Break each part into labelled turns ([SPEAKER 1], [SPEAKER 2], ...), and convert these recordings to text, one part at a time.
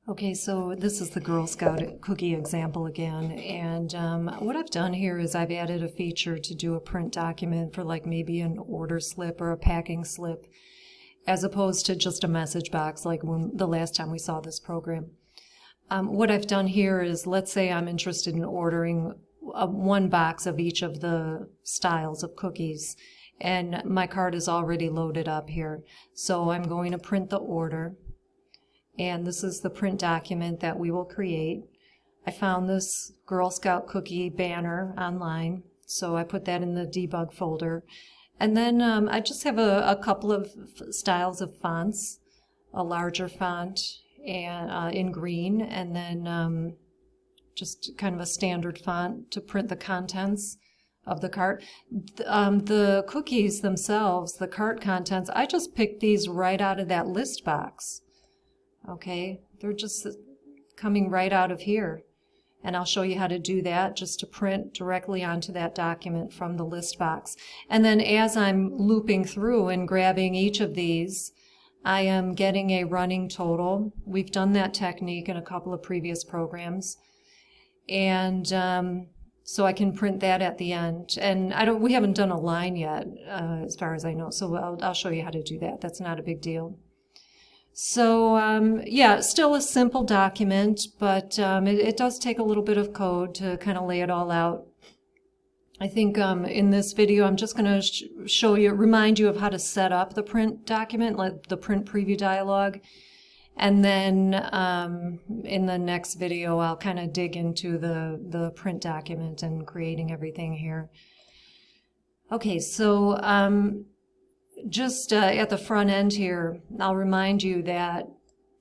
[SPEAKER 1] Okay, so this is the Girl Scout cookie example again, and what I've done here is I've added a feature to do a print document for like maybe an order slip or a packing slip, as opposed to just a message box like the last time we saw this program. What I've done here is, let's say I'm interested in ordering one box of each of the styles of cookies, and my cart is already loaded up here. So I'm going to print the order. And this is the print document that we will create. I found this Girl Scout cookie banner online, so I put that in the debug folder. And then I just have a couple of styles of fonts, a larger font and in green, and then just kind of a standard font to print the contents of the cart. The cookies themselves, the cart contents, I just picked these right out of that list box. Okay, they're just coming right out of here. And I'll show you how to do that, just to print directly onto that document from the list box. And then as I'm looping through and grabbing each of these, I am getting a running total. We've done that technique in a couple of previous programs. And so I can print that at the end. And we haven't done a line yet, as far as I know, so I'll show you how to do that. That's not a big deal. So yeah, still a simple document, but it does take a little bit of code to kind of lay it all out. I think in this video I'm just going to remind you of how to set up the print document, like the print preview dialog. And then in the next video I'll kind of dig into the print document and creating everything here. Okay, so just at the front end here, I'll remind you that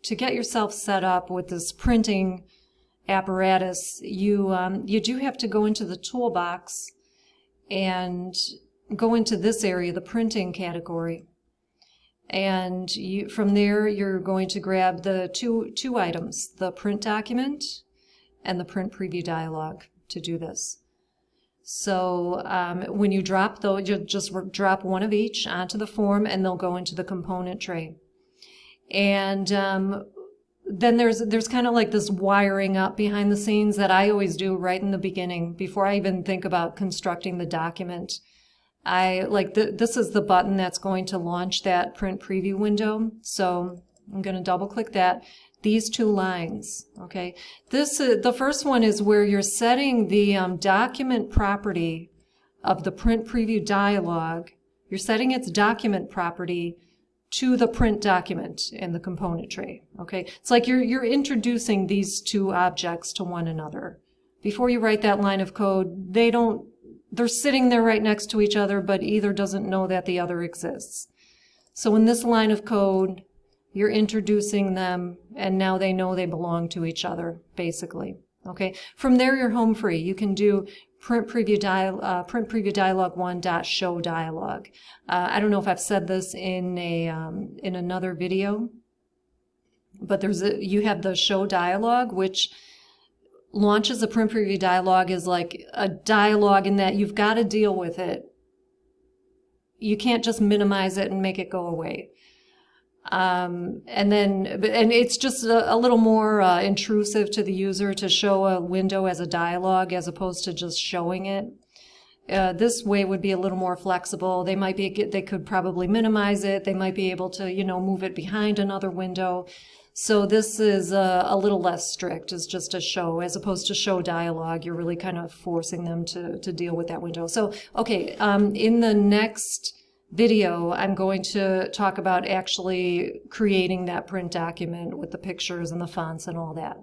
[SPEAKER 1] to get yourself set up with this printing apparatus, you do have to go into the toolbox and go into this area, the printing category. And from there, you're going to grab the two items, the print document and the print preview dialog, to do this. So when you drop those, you just drop one of each onto the form and they'll go into the component tray. And then there's kind of like this wiring up behind the scenes that I always do right in the beginning before I even think about constructing the document. This is the button that's going to launch that print preview window. So I'm going to double click that. These two lines, okay? The first one is where you're setting the document property of the print preview dialog. You're setting its document property to the print document in the component tray, okay? It's like you're introducing these two objects to one another. Before you write that line of code, they're sitting there right next to each other, but either doesn't know that the other exists. So in this line of code, you're introducing them, and now they know they belong to each other, basically. Okay. From there, you're home free. You can do print preview dialog 1.show dialog. I don't know if I've said this in another video, but you have the show dialog, which launches a print preview dialog is like a dialog in that you've got to deal with it. You can't just minimize it and make it go away. And it's just a little more intrusive to the user to show a window as a dialogue as opposed to just showing it. This way would be a little more flexible. They could probably minimize it. They might be able to, move it behind another window. So this is a little less strict. It's just a show as opposed to show dialogue. You're really kind of forcing them to deal with that window. So, okay, in the next video, I'm going to talk about actually creating that print document with the pictures and the fonts and all that.